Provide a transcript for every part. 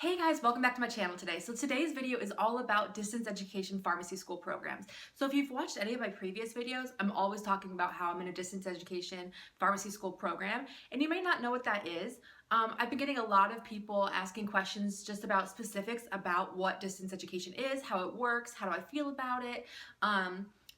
Hey guys, welcome back to my channel today. So today's video is all about distance education pharmacy school programs. So if you've watched any of my previous videos, I'm always talking about how I'm in a distance education pharmacy school program, and you may not know what that is. I've been getting a lot of people asking questions just about specifics about what distance education is, how it works, how do I feel about it,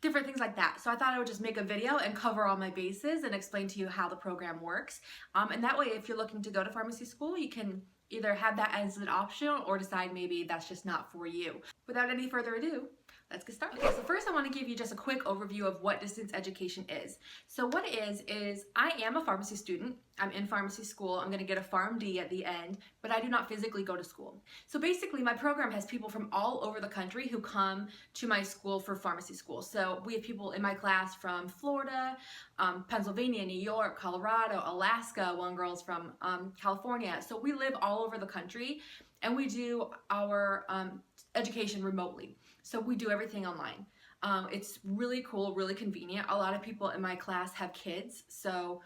different things like that. So I thought I would just make a video and cover all my bases and explain to you how the program works. And that way, if you're looking to go to pharmacy school, you can either have that as an option or decide maybe that's just not for you. Without any further ado, let's get started. Okay, so first I want to give you just a quick overview of what distance education is. So what it is I am a pharmacy student. I'm in pharmacy school. I'm going to get a PharmD at the end, but I do not physically go to school. So basically my program has people from all over the country who come to my school for pharmacy school. So we have people in my class from Florida, Pennsylvania, New York, Colorado, Alaska. One girl's from California. So we live all over the country and we do our education remotely. So we do everything online. It's really cool, really convenient. A lot of people in my class have kids, so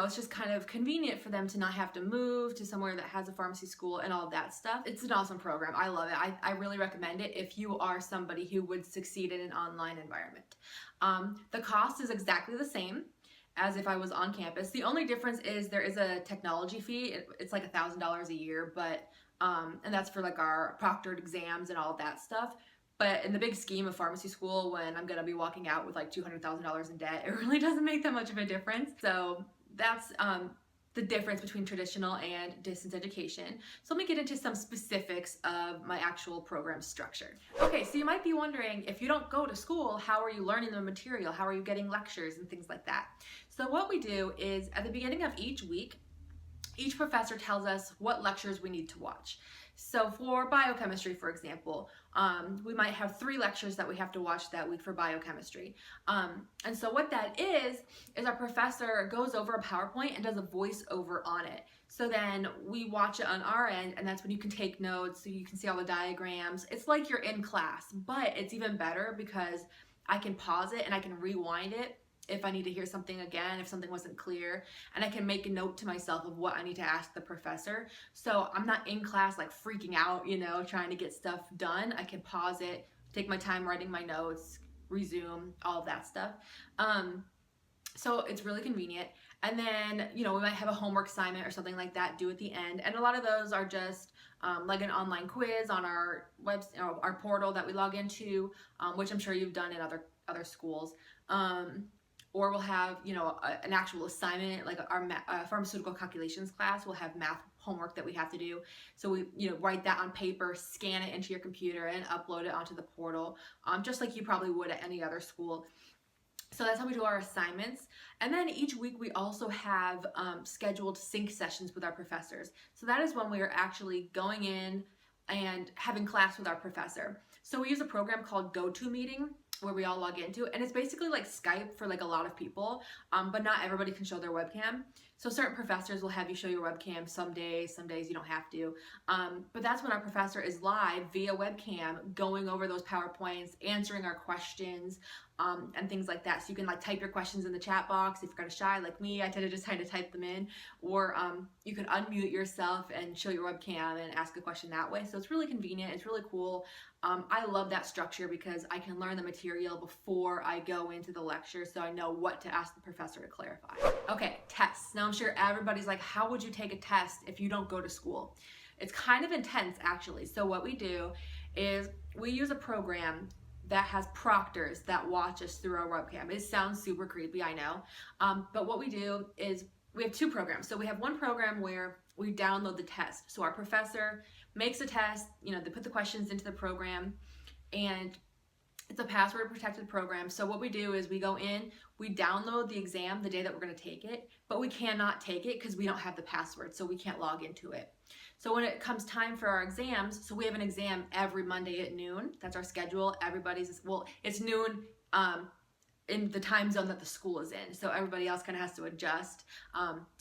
it's just kind of convenient for them to not have to move to somewhere that has a pharmacy school and all of that stuff. It's an awesome program. I love it. I really recommend it if you are somebody who would succeed in an online environment. The cost is exactly the same as if I was on campus. The only difference is there is a technology fee. It's like $1,000 a year, but and that's for like our proctored exams and all of that stuff. But in the big scheme of pharmacy school, when I'm gonna be walking out with like $200,000 in debt, it really doesn't make that much of a difference. So that's the difference between traditional and distance education. So let me get into some specifics of my actual program structure. Okay, so you might be wondering, if you don't go to school, how are you learning the material? How are you getting lectures and things like that? So what we do is at the beginning of each week, each professor tells us what lectures we need to watch. So for biochemistry, for example, we might have 3 lectures that we have to watch that week for biochemistry. And so what that is our professor goes over a PowerPoint and does a voiceover on it. So then we watch it on our end, and that's when you can take notes, so you can see all the diagrams. It's like you're in class, but it's even better because I can pause it and I can rewind it if I need to hear something again, if something wasn't clear, and I can make a note to myself of what I need to ask the professor. So I'm not in class like freaking out, trying to get stuff done. I can pause it, take my time writing my notes, resume, all of that stuff. So it's really convenient. And then, we might have a homework assignment or something like that due at the end. And a lot of those are just like an online quiz on our our portal that we log into, which I'm sure you've done in other schools. Or we'll have, an actual assignment, like our pharmaceutical calculations class will have math homework that we have to do. So we, write that on paper, scan it into your computer, and upload it onto the portal, just like you probably would at any other school. So that's how we do our assignments. And then each week we also have scheduled sync sessions with our professors. So that is when we are actually going in and having class with our professor. So we use a program called GoToMeeting, where we all log into, and it's basically like Skype for like a lot of people, but not everybody can show their webcam. So certain professors will have you show your webcam some days you don't have to. But that's when our professor is live via webcam going over those PowerPoints, answering our questions, and things like that. So you can like type your questions in the chat box if you're kind of shy like me. I tend to just kind of type them in, or you can unmute yourself and show your webcam and ask a question that way. So it's really convenient. It's really cool. I love that structure because I can learn the material before I go into the lecture, so I know what to ask the professor to clarify. Okay, tests. Now I'm sure everybody's like, how would you take a test if you don't go to school? It's kind of intense actually. So what we do is we use a program that has proctors that watch us through our webcam. It sounds super creepy, I know. But what we do is we have 2 programs. So we have one program where we download the test. So our professor makes a test, they put the questions into the program, and it's a password protected program. So what we do is we go in, we download the exam the day that we're going to take it, but we cannot take it because we don't have the password, so we can't log into it. So when it comes time for our exams, so we have an exam every Monday at noon. That's our schedule. It's noon in the time zone that the school is in. So everybody else kind of has to adjust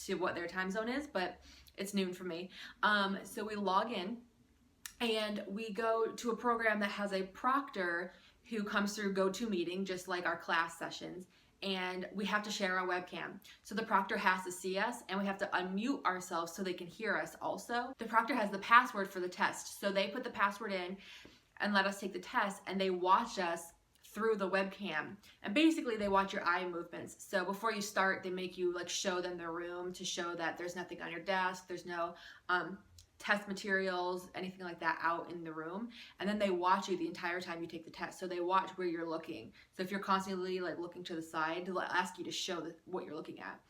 to what their time zone is, but it's noon for me. So we log in and we go to a program that has a proctor who comes through GoToMeeting, just like our class sessions. and we have to share our webcam. So the proctor has to see us, and we have to unmute ourselves so they can hear us also. The proctor has the password for the test, so they put the password in and let us take the test, and they watch us through the webcam. And basically they watch your eye movements. So before you start, they make you like show them the room to show that there's nothing on your desk, there's no test materials, anything like that out in the room. And then they watch you the entire time you take the test. So they watch where you're looking. So if you're constantly like looking to the side, they'll ask you to show what you're looking at.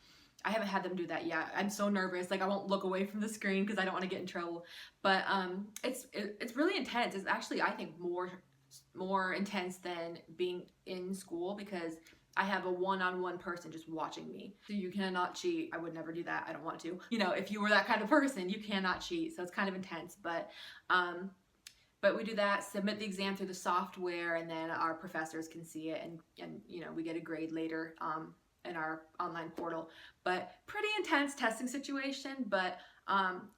I haven't had them do that yet. I'm so nervous. Like I won't look away from the screen because I don't want to get in trouble. But it's really intense. It's actually, I think, more intense than being in school, because I have a one-on-one person just watching me. So you cannot cheat. I would never do that. I don't want to. You know, if you were that kind of person, you cannot cheat. So it's kind of intense, but we do that, submit the exam through the software, and then our professors can see it, and you know, we get a grade later in our online portal. But pretty intense testing situation, but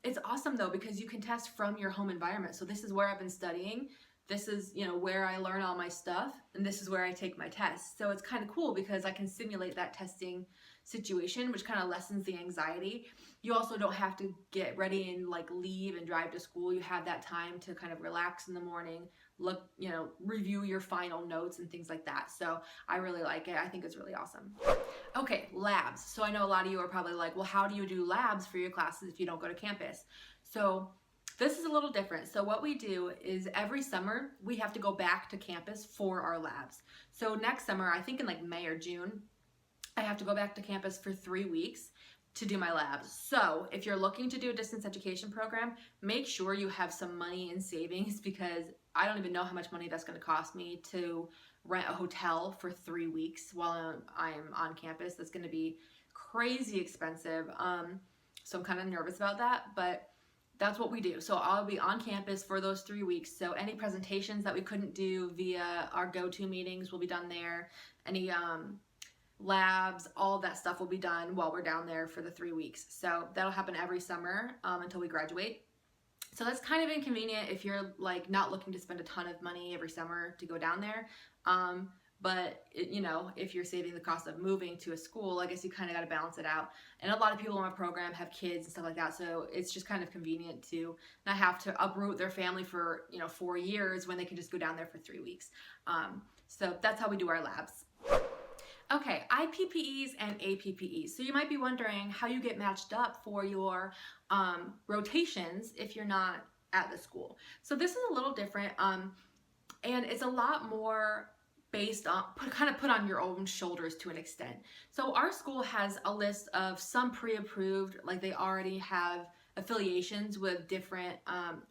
it's awesome though, because you can test from your home environment. So this is where I've been studying. This is, you know, where I learn all my stuff, and this is where I take my tests. So it's kind of cool because I can simulate that testing situation, which kind of lessens the anxiety. You also don't have to get ready and like leave and drive to school. You have that time to kind of relax in the morning, look, you know, review your final notes and things like that. So I really like it. I think it's really awesome. Okay, labs. So I know a lot of you are probably like, well, how do you do labs for your classes if you don't go to campus? So this is a little different. So what we do is every summer we have to go back to campus for our labs. So next summer, I think in like May or June, I have to go back to campus for 3 weeks to do my labs. So if you're looking to do a distance education program, make sure you have some money in savings, because I don't even know how much money that's going to cost me to rent a hotel for 3 weeks while I'm on campus. That's going to be crazy expensive. So I'm kind of nervous about that, but that's what we do. So I'll be on campus for those 3 weeks. So any presentations that we couldn't do via our go-to meetings will be done there. Any labs, all that stuff will be done while we're down there for the 3 weeks. So that'll happen every summer until we graduate. So that's kind of inconvenient if you're like not looking to spend a ton of money every summer to go down there. But you know, if you're saving the cost of moving to a school, I guess you kind of got to balance it out. And a lot of people in my program have kids and stuff like that, so it's just kind of convenient to not have to uproot their family for, you know, 4 years when they can just go down there for 3 weeks. So that's how we do our labs. Okay, IPPEs and APPEs. So you might be wondering how you get matched up for your rotations if you're not at the school. So this is a little different, and it's a lot more based on, kind of put on your own shoulders to an extent. So our school has a list of some pre-approved, like they already have affiliations with different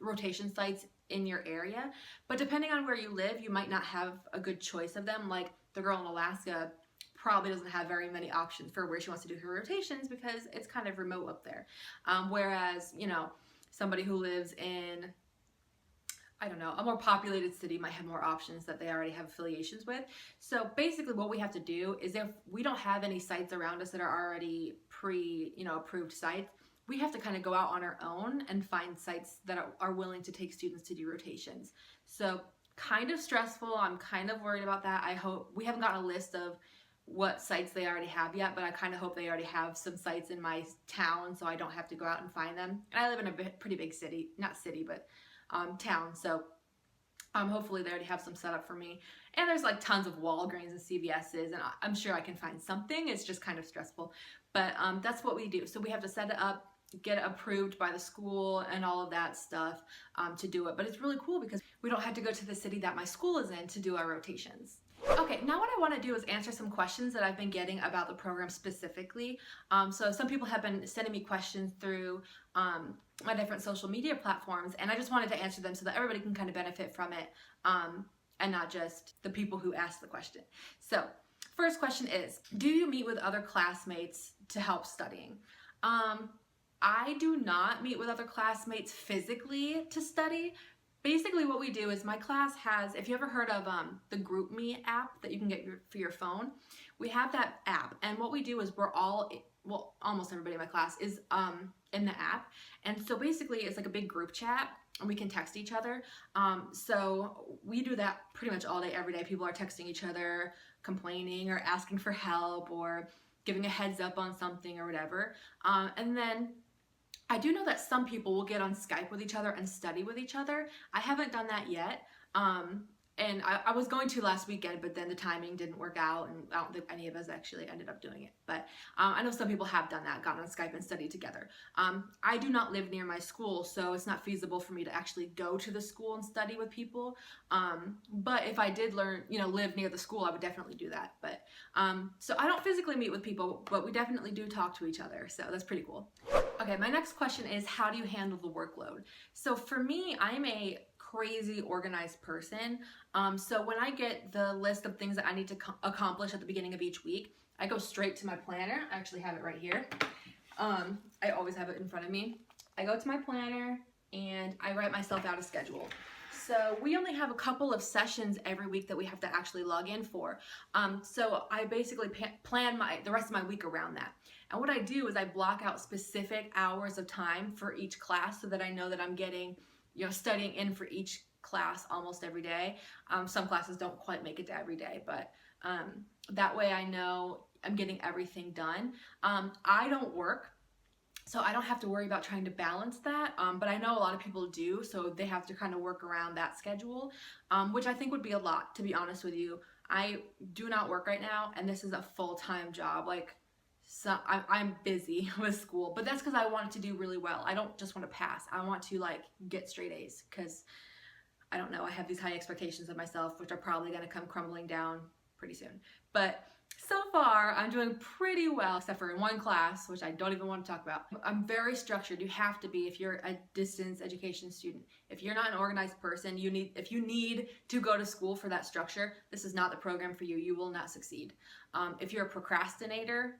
rotation sites in your area. But depending on where you live, you might not have a good choice of them. Like the girl in Alaska probably doesn't have very many options for where she wants to do her rotations because it's kind of remote up there. Whereas, you know, somebody who lives in, I don't know, a more populated city might have more options that they already have affiliations with. So basically what we have to do is, if we don't have any sites around us that are already approved sites, we have to kind of go out on our own and find sites that are willing to take students to do rotations. So kind of stressful. I'm kind of worried about that. I hope we haven't gotten a list of what sites they already have yet, but I kind of hope they already have some sites in my town so I don't have to go out and find them. And I live in a pretty big city, not city, but town, so hopefully they already have some set up for me. And there's like tons of Walgreens and CVS's, and I'm sure I can find something. It's just kind of stressful, but that's what we do. So we have to set it up, get it approved by the school and all of that stuff to do it. But it's really cool because we don't have to go to the city that my school is in to do our rotations. Okay, now what I want to do is answer some questions that I've been getting about the program specifically. So some people have been sending me questions through my different social media platforms, and I just wanted to answer them so that everybody can kind of benefit from it, and not just the people who asked the question. So first question is, do you meet with other classmates to help studying? I do not meet with other classmates physically to study. Basically what we do is, my class has, if you ever heard of the GroupMe app that you can get for your phone, we have that app, and what we do is we're all, well, almost everybody in my class is in the app, and so basically it's like a big group chat and we can text each other. So we do that pretty much all day, every day. People are texting each other, complaining or asking for help or giving a heads up on something or whatever. And then I do know that some people will get on Skype with each other and study with each other. I haven't done that yet. And I was going to last weekend, but then the timing didn't work out, and I don't think any of us actually ended up doing it. But I know some people have done that, gotten on Skype and studied together. I do not live near my school, so it's not feasible for me to actually go to the school and study with people. But if I did live near the school, I would definitely do that. But so I don't physically meet with people, but we definitely do talk to each other, so that's pretty cool. Okay, my next question is, how do you handle the workload? So for me, I'm a crazy organized person. So when I get the list of things that I need to accomplish at the beginning of each week, I go straight to my planner. I actually have it right here. I always have it in front of me. I go to my planner and I write myself out a schedule. So we only have a couple of sessions every week that we have to actually log in for. So I basically plan the rest of my week around that. And what I do is I block out specific hours of time for each class so that I know that I'm getting, studying in for each class almost every day. Some classes don't quite make it to every day, but that way I know I'm getting everything done. I don't work, so I don't have to worry about trying to balance that, but I know a lot of people do, so they have to kind of work around that schedule, which I think would be a lot, to be honest with you. I do not work right now, and this is a full-time job. So I'm busy with school, but that's because I want it to do really well. I don't just want to pass. I want to get straight A's, because I don't know, I have these high expectations of myself, which are probably going to come crumbling down pretty soon. But so far, I'm doing pretty well, except for in one class, which I don't even want to talk about. I'm very structured. You have to be if you're a distance education student. If you're not an organized person, if you need to go to school for that structure, this is not the program for you. You will not succeed. If you're a procrastinator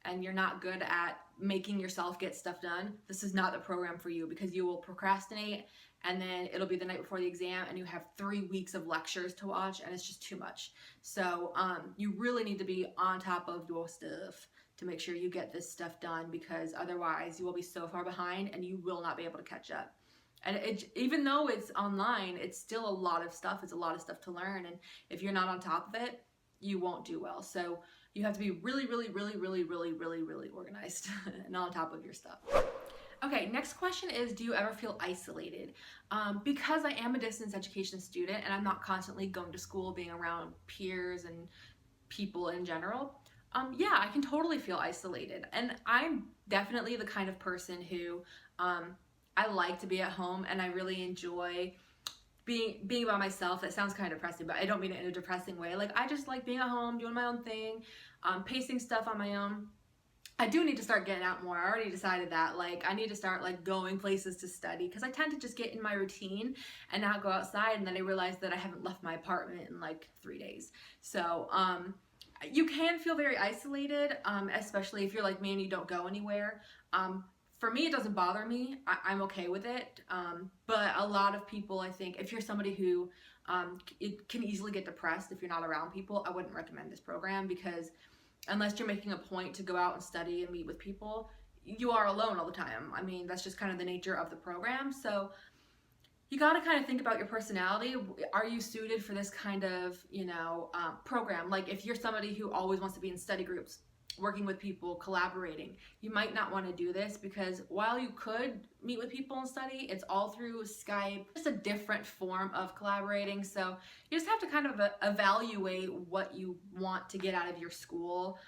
and you're not good at making yourself get stuff done, this is not the program for you, because you will procrastinate and then it'll be the night before the exam and you have 3 weeks of lectures to watch and it's just too much. So you really need to be on top of your stuff to make sure you get this stuff done, because otherwise you will be so far behind and you will not be able to catch up. And even though it's online, it's still a lot of stuff. It's a lot of stuff to learn, and if you're not on top of it, you won't do well. So you have to be really, really, really, really, really, really, really organized and on top of your stuff. Okay, next question is, do you ever feel isolated? Because I am a distance education student and I'm not constantly going to school, being around peers and people in general, yeah, I can totally feel isolated. And I'm definitely the kind of person who I like to be at home, and I really enjoy being by myself. That sounds kind of depressing, but I don't mean it in a depressing way. I just like being at home, doing my own thing, pacing stuff on my own. I do need to start getting out more. I already decided that. I need to start going places to study, because I tend to just get in my routine and not go outside, and then I realize that I haven't left my apartment in 3 days. So you can feel very isolated, especially if you're like me and you don't go anywhere. For me, it doesn't bother me. I'm okay with it. But a lot of people, I think, if you're somebody who it can easily get depressed if you're not around people, I wouldn't recommend this program, because unless you're making a point to go out and study and meet with people, you are alone all the time. I mean, that's just kind of the nature of the program. So you got to kind of think about your personality. Are you suited for this kind of, program? If you're somebody who always wants to be in study groups, working with people, collaborating, you might not want to do this, because while you could meet with people and study, it's all through Skype, just a different form of collaborating. So you just have to kind of evaluate what you want to get out of your school.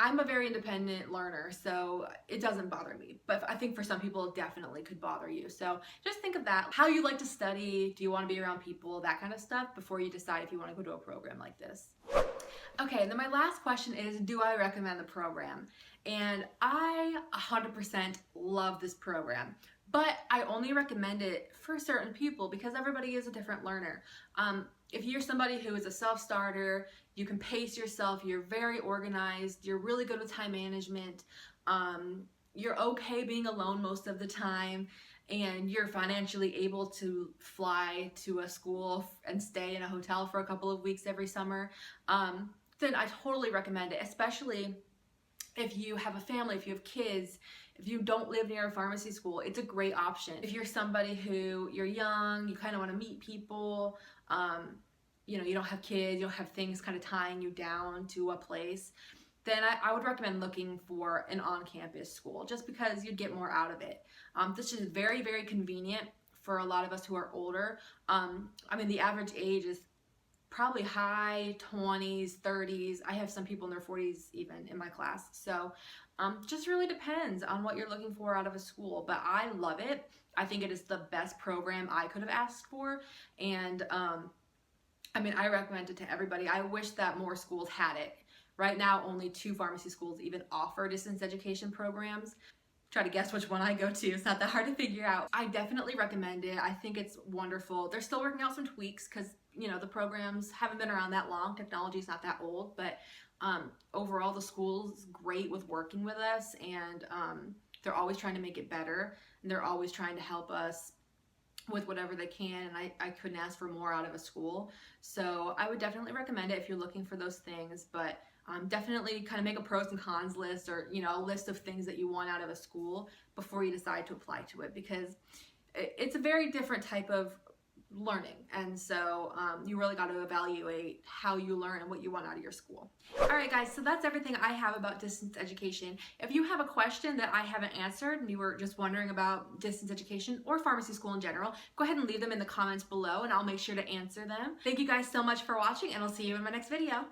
I'm a very independent learner, so it doesn't bother me. But I think for some people, it definitely could bother you. So just think of that. How you like to study, do you want to be around people, that kind of stuff, before you decide if you want to go to a program like this. Okay, and then my last question is, do I recommend the program? And I 100% love this program, but I only recommend it for certain people, because everybody is a different learner. If you're somebody who is a self-starter, you can pace yourself, you're very organized, you're really good with time management, you're okay being alone most of the time, and you're financially able to fly to a school and stay in a hotel for a couple of weeks every summer, then I totally recommend it, especially if you have a family, if you have kids, If you don't live near a pharmacy school, it's a great option. If you're somebody who, you're young, you kind of want to meet people, you don't have kids, you don't have things kind of tying you down to a place, then I would recommend looking for an on-campus school just because you'd get more out of it. This is very, very convenient for a lot of us who are older. The average age is probably high 20s, 30s. I have some people in their 40s even in my class. So just really depends on what you're looking for out of a school. But I love it. I think it is the best program I could have asked for. And I recommend it to everybody. I wish that more schools had it. Right now, only 2 pharmacy schools even offer distance education programs. Try to guess which one I go to. It's not that hard to figure out. I definitely recommend it. I think it's wonderful. They're still working out some tweaks because, the programs haven't been around that long. Technology's not that old, but overall the school's great with working with us, and they're always trying to make it better, and they're always trying to help us with whatever they can, and I couldn't ask for more out of a school. So I would definitely recommend it if you're looking for those things, but definitely kind of make a pros and cons list, or a list of things that you want out of a school before you decide to apply to it, because it's a very different type of learning, and so you really got to evaluate how you learn and what you want out of your school. Alright guys, so that's everything I have about distance education. If you have a question that I haven't answered and you were just wondering about distance education or pharmacy school in general, go ahead and leave them in the comments below and I'll make sure to answer them. Thank you guys so much for watching, and I'll see you in my next video.